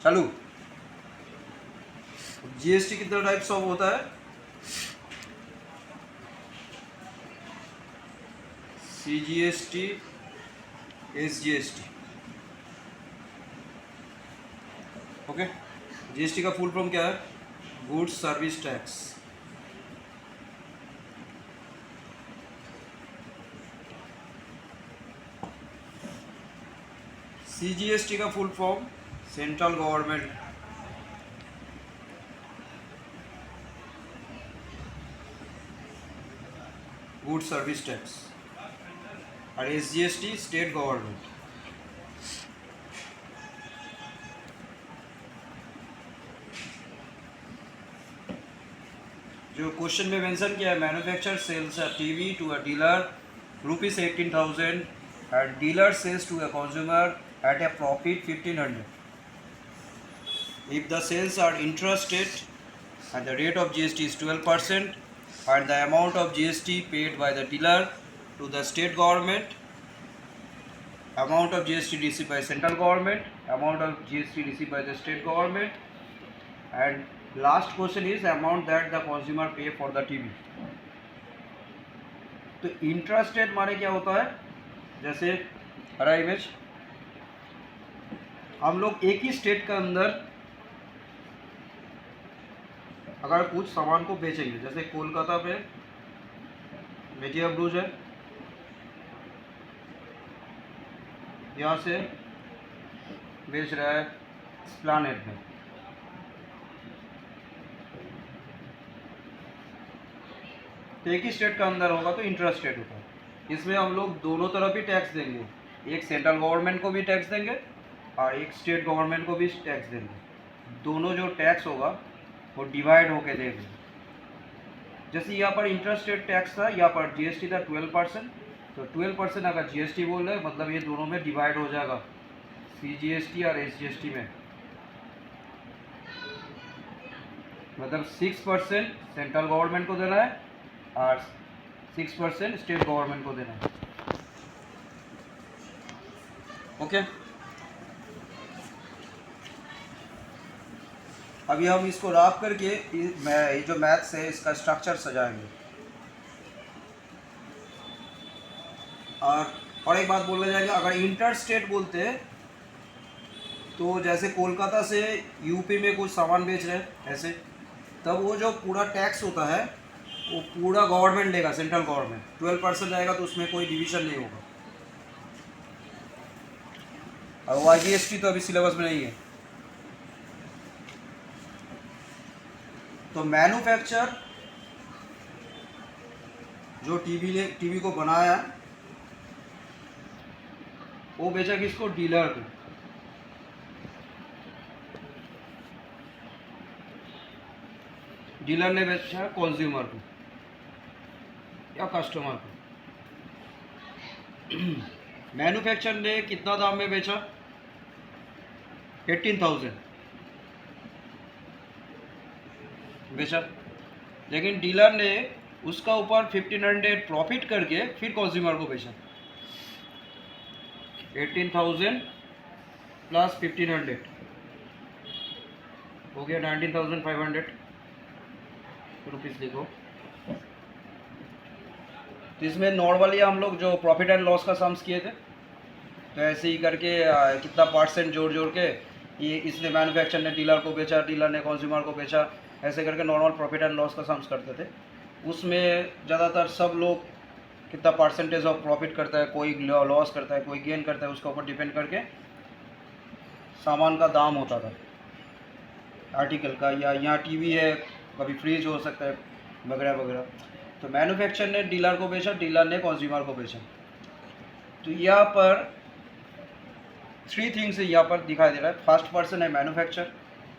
चालू। जीएसटी कितने types of होता है? CGST, SGST. ओके, जीएसटी का फुल फॉर्म क्या है? Goods service tax. सीजीएसटी का full form central government good service tax, और एसजीएसटी स्टेट गवर्नमेंट। जो क्वेश्चन में मेंशन किया है, manufacture sells a TV to a dealer ₹18,000 and dealer sales to a consumer at a profit 1,500. If the sales are intrastate and the rate of GST is 12% and the amount of GST paid by the dealer to the state government, amount of GST received by central government, amount of GST received by the state government, and last question is amount that the consumer pay for the TV. तो intrastate माने क्या होता है? जैसे हरा image, हम लोग एक ही स्टेट के अंदर अगर कुछ सामान को बेचेंगे, जैसे कोलकाता पे मेटिया ब्रूज है, यहाँ से बेच रहा है एस्प्लेनेड में, तो एक ही स्टेट का अंदर होगा तो इंट्रा स्टेट होता है। इसमें हम लोग दोनों तरफ ही टैक्स देंगे, एक सेंट्रल गवर्नमेंट को भी टैक्स देंगे और एक स्टेट गवर्नमेंट को भी टैक्स देंगे। दोनों जो टैक्स होगा वो डिवाइड होके देंगे। जैसे यहाँ पर इंट्रा स्टेट टैक्स था, यहाँ पर जीएसटी था 12%, तो 12% अगर जीएसटी बोल रहे मतलब ये दोनों में डिवाइड हो जाएगा, सीजीएसटी और एसजीएसटी में। मतलब 6% सेंट्रल गवर्नमेंट को देना है और 6% स्टेट गवर्नमेंट को देना है। ओके, अभी हम इसको रैप करके ये जो मैथ्स है इसका स्ट्रक्चर सजाएंगे। और एक बात बोलना जाएगा, अगर इंटर स्टेट बोलते हैं तो जैसे कोलकाता से यूपी में कुछ सामान बेच रहे हैं ऐसे, तब वो जो पूरा टैक्स होता है वो पूरा गवर्नमेंट लेगा, सेंट्रल गवर्नमेंट 12% जाएगा, तो उसमें कोई डिवीजन नहीं होगा। और वाईजीएसटी तो अभी सिलेबस में नहीं है। तो मैन्युफैक्चर जो टीवी को बनाया वो बेचा किसको? डीलर को। डीलर ने बेचा कंज्यूमर को या कस्टमर को। मैन्युफैक्चर ने कितना दाम में बेचा? 18,000 बेचा, लेकिन डीलर ने उसका ऊपर 1,500 प्रॉफिट करके फिर कंज्यूमर को बेचा। 18,000 प्लस 1,500 हो गया 19,500 रुपीज़ लिखो। तो इसमें नॉर्मली हम लोग जो प्रॉफिट एंड लॉस का सम्स किए थे, तो ऐसे ही करके कितना परसेंट जोड़ जोड़ के ये इसने मैन्युफैक्चर ने डीलर को बेचा, डीलर ने कंज्यूमर को बेचा, ऐसे करके नॉर्मल प्रॉफिट एंड लॉस का सम्स करते थे। उसमें ज़्यादातर सब लोग कितना परसेंटेज ऑफ प्रॉफिट करता है, कोई लॉस करता है, कोई गेन करता है, उसके ऊपर डिपेंड करके सामान का दाम होता था आर्टिकल का। या यहाँ टीवी है, कभी फ्रिज हो सकता है वगैरह वगैरह। तो मैन्युफैक्चर ने डीलर को बेचा, डीलर ने कंज्यूमर को बेचा। तो यहाँ पर 3 थिंग्स यहाँ पर दिखाई दे रहा है। फर्स्ट पर्सन है मैन्युफैक्चर,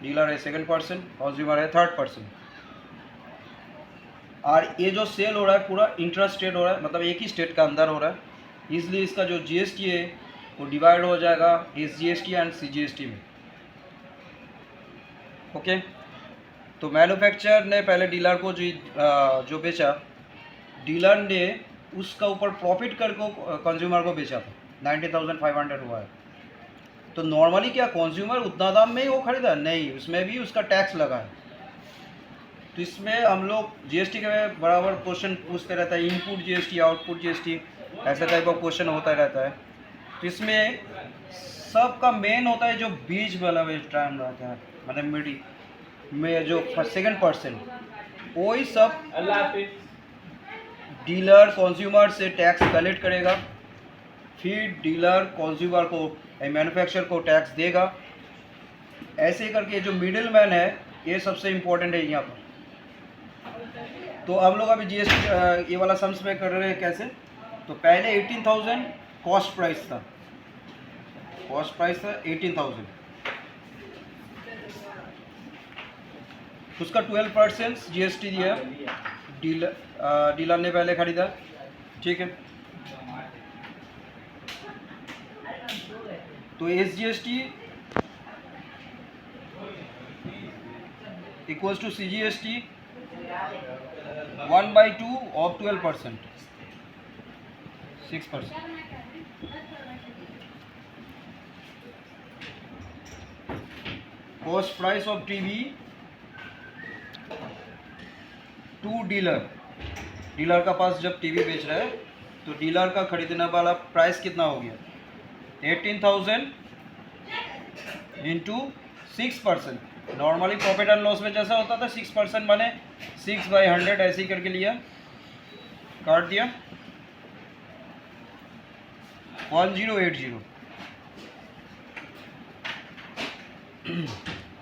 डीलर है सेकंड पर्सन, कंज्यूमर है थर्ड पर्सन। और ये जो सेल हो रहा है पूरा इंट्रा स्टेट हो रहा है, मतलब एक ही स्टेट का अंदर हो रहा है, इसलिए इसका जो जीएसटी है वो डिवाइड हो जाएगा एसजीएसटी एंड सीजीएसटी में। ओके, तो मैन्युफैक्चर ने पहले डीलर को जो बेचा, डीलर ने उसका ऊपर प्रॉफिट करके कंज्यूमर को बेचा था, 19,500 हुआ है। तो नॉर्मली क्या कंज्यूमर उतना दाम में ही वो खरीदा? नहीं, उसमें भी उसका टैक्स लगा है। तो इसमें हम लोग जीएसटी के बराबर क्वेश्चन पूछते रहता है, इनपुट जीएसटी, आउटपुट जीएसटी, ऐसा टाइप ऑफ क्वेश्चन होता रहता है। तो इसमें सबका मेन होता है जो बीच वाला टाइम रहता है, मतलब मिडी में जो सेकंड पर्सन, वही सब डीलर कंज्यूमर से टैक्स कलेक्ट करेगा, फिर डीलर कंज्यूमर को, मैन्युफैक्चरर को टैक्स देगा। ऐसे करके जो मिडिल मैन है ये सबसे इम्पोर्टेंट है यहाँ पर। तो हम लोग अभी जीएसटी ये वाला सम्स में कर रहे हैं कैसे? तो पहले 18,000 कॉस्ट प्राइस था, 18,000, उसका 12% जीएसटी दिया डीलर ने पहले खरीदा, ठीक है। तो S GST equals to C GST 1/2 of 12%, 6%। Cost price of TV to dealer का पास जब टीवी बेच रहा है तो डीलर का खरीदने वाला प्राइस कितना हो गया? 18,000 into 6%। Normally profit and loss में जैसा होता था 6% माने 6/100 ऐसे ही करके लिया, काट दिया 1080।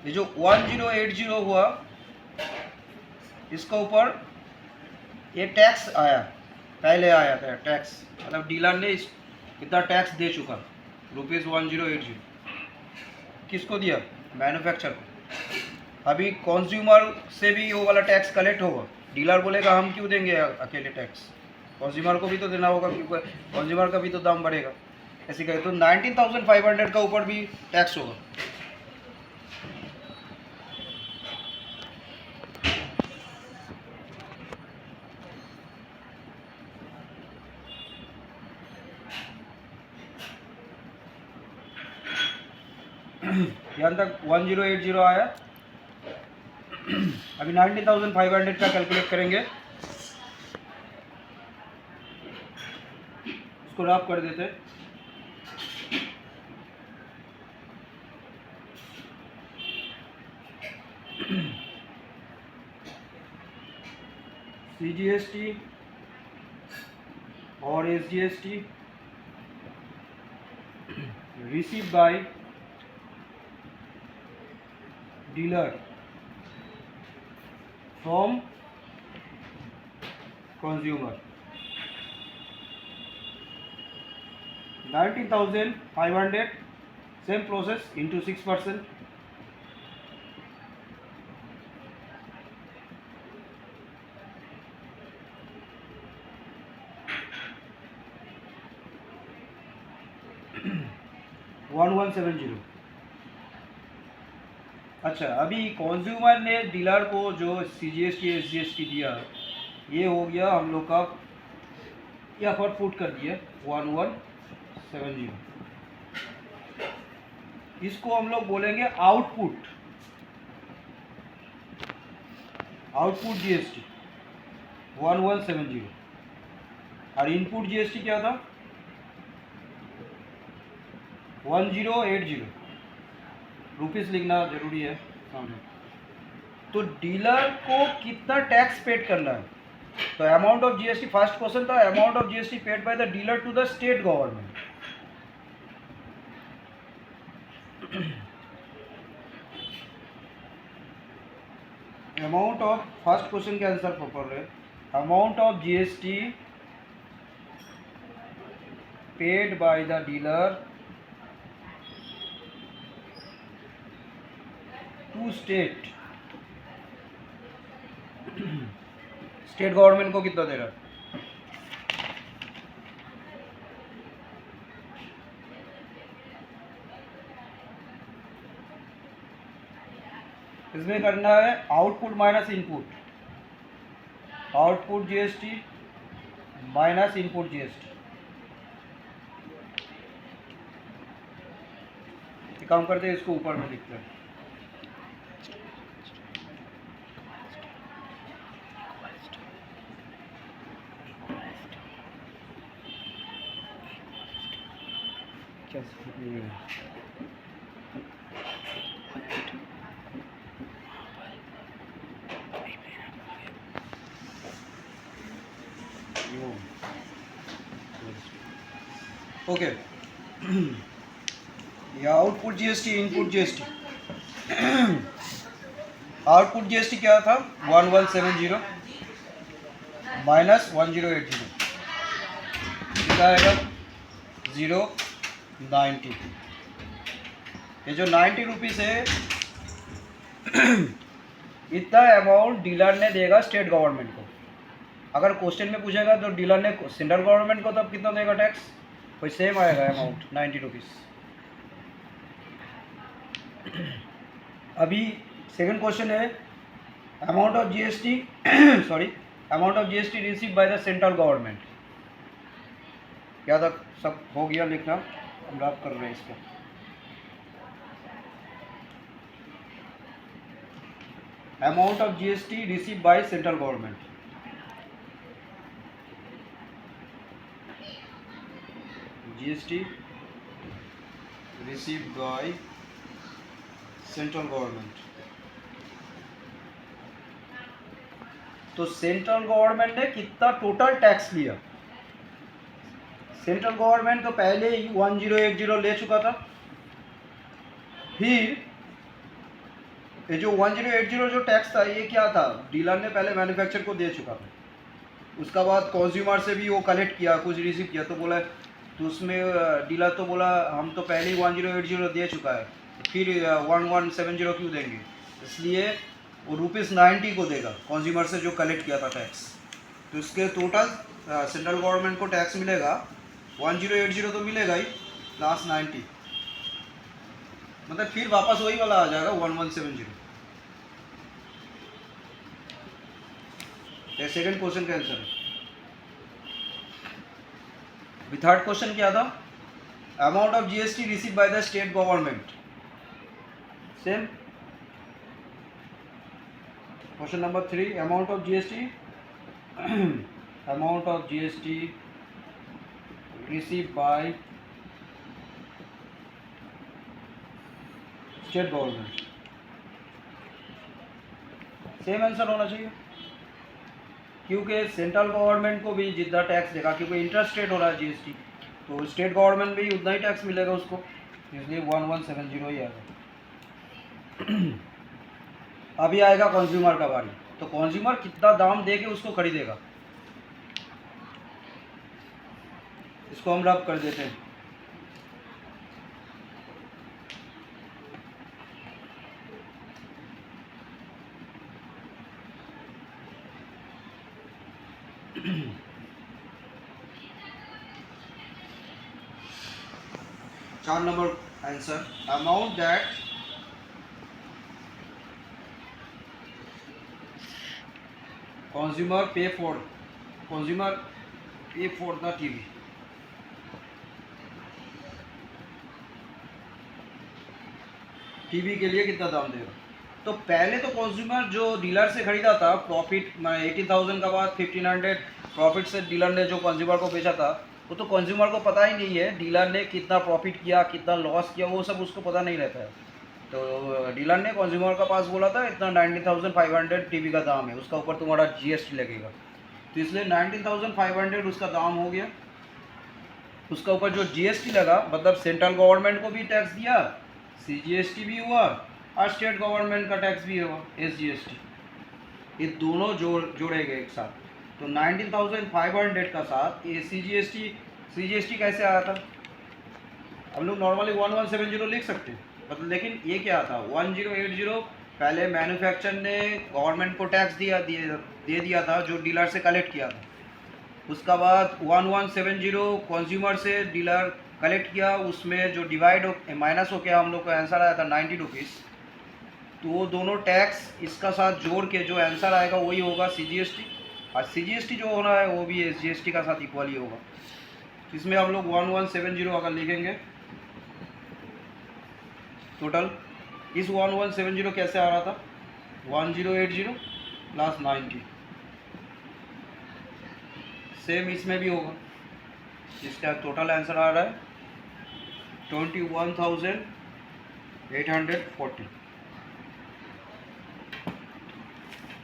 ये जो 1080 हुआ, इसके ऊपर ये टैक्स आया, पहले आया था टैक्स, मतलब डीलर ने इतना टैक्स दे चुका, ₹1080। किसको दिया? मैन्युफैक्चरर को। अभी कंज्यूमर से भी वो वाला टैक्स कलेक्ट होगा। डीलर बोलेगा हम क्यों देंगे अकेले टैक्स, कंज्यूमर को भी तो देना होगा, क्योंकि कंज्यूमर का भी तो दाम बढ़ेगा। ऐसे कहे तो 19,500 का ऊपर भी टैक्स होगा। यहाँ तक 1080 आया। अभी 19,500 का कैलकुलेट करेंगे, इसको रफ कर देते। सीजीएसटी और SGST receive by dealer from consumer, 19,500 same process into 6%, $1170। अच्छा, अभी कंज्यूमर ने डीलर को जो सीजीएसटी एसजीएसटी दिया, ये हो गया हम लोग का, यहाँ पर पुट कर दिया 1170। इसको हम लोग बोलेंगे आउटपुट जीएसटी 1170। और इनपुट जीएसटी क्या था? 1080 रुपीस लिखना जरूरी है सामने। तो डीलर को कितना टैक्स पेड करना है? तो amount of GST, first question था amount of GST paid by the dealer to the state government. Amount of, first question के आंसर पढ़ रहे, amount of GST paid by the dealer to state government को कितना दे रहा है? इसमें करना है output minus input, output GST minus input GST. एक काम करते हैं, इसको ऊपर में लिखते हैं। ओके, या output GST, input GST. Output GST क्या था? 1170 माइनस 1080 कितना आएगा? 090। ये जो 90 रुपीज़ है इतना अमाउंट डीलर ने देगा स्टेट गवर्नमेंट को। अगर क्वेश्चन में पूछेगा तो डीलर ने सेंट्रल गवर्नमेंट को तब कितना देगा टैक्स? कोई सेम आएगा अमाउंट 90 रुपीज़। अभी सेकंड क्वेश्चन है amount of GST sorry amount of GST receive by the central government. क्या तक सब हो गया लिखना? हम रब कर रहे हैं इसको। Amount of GST receive by central government. GST receive by central government. तो सेंट्रल गवर्नमेंट ने कितना टोटल टैक्स लिया? सेंट्रल गवर्नमेंट तो पहले ही 1080 ले चुका था। फिर ये जो 1080 जो टैक्स था ये क्या था? डीलर ने पहले मैन्युफैक्चर को दे चुका था। उसका बाद कंज्यूमर से भी वो कलेक्ट किया, कुछ रिसीव किया, तो बोला, तो उसमें डीलर तो बोला हम तो पहले ही 1080 दे चुका है, फिर 1170 क्यों देंगे? इसलिए वो ₹90 को देगा कंज्यूमर से जो कलेक्ट किया था टैक्स। तो इसके टोटल सेंट्रल गवर्नमेंट को टैक्स मिलेगा 1080 तो मिलेगा ही, प्लस 90, मतलब फिर वापस वही वाला आ जाएगा 1170। ये सेकंड क्वेश्चन का आंसर है। थर्ड क्वेश्चन क्या था? Amount of GST receive by the state government. Same question number 3, amount of GST amount of GST receive by state government. Same answer होना चाहिए, क्योंकि सेंट्रल गवर्नमेंट को भी जितना टैक्स देगा, क्योंकि इंटरेस्ट रेट हो रहा है जीएसटी, तो स्टेट गवर्नमेंट भी उतना ही टैक्स मिलेगा उसको, इसलिए 1170 ही आएगा। अभी आएगा कंज्यूमर का बारी। तो कंज्यूमर कितना दाम दे के उसको खरीदेगा, इसको हम रब कर देते हैं। चार number answer, amount that consumer pay for the TV. TV के लिए कितना दाम देगा? तो पहले तो कंज्यूमर जो डीलर से खरीदा था, प्रॉफिट 80,000 का बाद 1500 प्रॉफिट से डीलर ने जो कंज्यूमर को बेचा था, वो तो कंज्यूमर को पता ही नहीं है डीलर ने कितना प्रॉफिट किया, कितना लॉस किया, वो सब उसको पता नहीं रहता है। तो डीलर ने कंज्यूमर का पास बोला था इतना 19,500 टीवी का दाम है, उसका ऊपर तुम्हारा जीएसटी लगेगा, तो इसलिए 19,500 उसका दाम हो गया। उसका ऊपर जो जीएसटी लगा, मतलब सेंट्रल गवर्नमेंट को भी टैक्स दिया, सीजीएसटी भी हुआ और स्टेट गवर्नमेंट का टैक्स भी हुआ, एसजीएसटी, ये दोनों जोड़े गए एक साथ। तो 19,500 का साथ ये सीजीएसटी कैसे आया था? हम लोग नॉर्मली 1170 लिख सकते हैं, मतलब, लेकिन ये क्या था 1080 पहले मैन्युफैक्चर ने गवर्नमेंट को टैक्स दे दिया था जो डीलर से कलेक्ट किया था। उसका बाद 1170 कंज्यूमर से डीलर कलेक्ट किया, उसमें जो डिवाइड माइनस हो गया हम लोग का आंसर आया था 90 रुपीज़। तो वो दोनों टैक्स इसका साथ जोड़ के जो आंसर आएगा वही होगा सीजीएसटी, और सीजीएसटी जो होना है वो भी एसजीएसटी का साथ इक्वल ही होगा। तो इसमें हम लोग 1170 अगर लिखेंगे टोटल इस 1170 कैसे आ रहा था, 1080 प्लस 90, सेम इसमें भी होगा। इसका टोटल आंसर आ रहा है 21,840।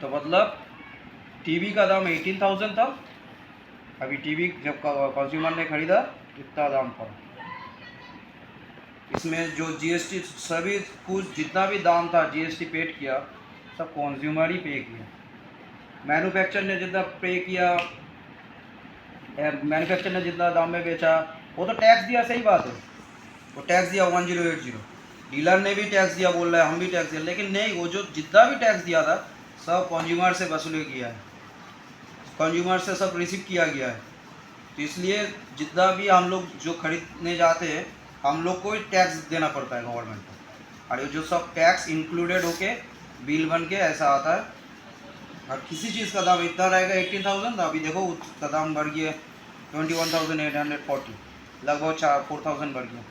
तो मतलब टीवी का दाम 18,000 था, अभी टीवी जब कंज्यूमर ने खरीदा इतना दाम पड़ा। इसमें जो जीएसटी सभी कुछ जितना भी दाम था जीएसटी पेड किया, सब कंज्यूमर ही पे किया। मैन्युफैक्चर ने जितना पे किया, मैन्युफैक्चर ने जितना दाम में बेचा वो तो टैक्स दिया, सही बात है, वो टैक्स दिया 1080। डीलर ने भी टैक्स दिया, बोल रहा है हम भी टैक्स दिया, लेकिन नहीं, वो जो जितना भी टैक्स दिया था सब कंज्यूमर से वसूल किया है, कंज्यूमर से सब रिसीव किया गया है। तो इसलिए जितना भी हम लोग जो खरीदने जाते हैं हम लोग को ही टैक्स देना पड़ता है गवर्नमेंट को, और ये जो सब टैक्स इंक्लूडेड होके बिल बन के ऐसा आता है। और किसी चीज़ का दाम इतना रहेगा 18,000 था, अभी देखो उसका दाम बढ़ गया 21,840, लगभग 4,000 बढ़ गया।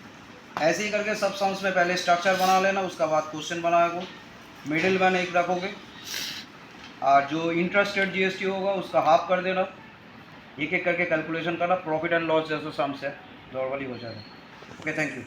ऐसे ही करके सब सम्स में पहले स्ट्रक्चर बना लेना, उसका बाद क्वेश्चन बनाएगा, मिडिल मैन एक रखोगे, और जो इंटरेस्ट रेट जीएसटी होगा उसका हाफ कर देना, एक एक करके कैलकुलेशन करना, प्रॉफिट एंड लॉस जैसे सम्स है नॉर्मली हो जाएगा। Okay, thank you.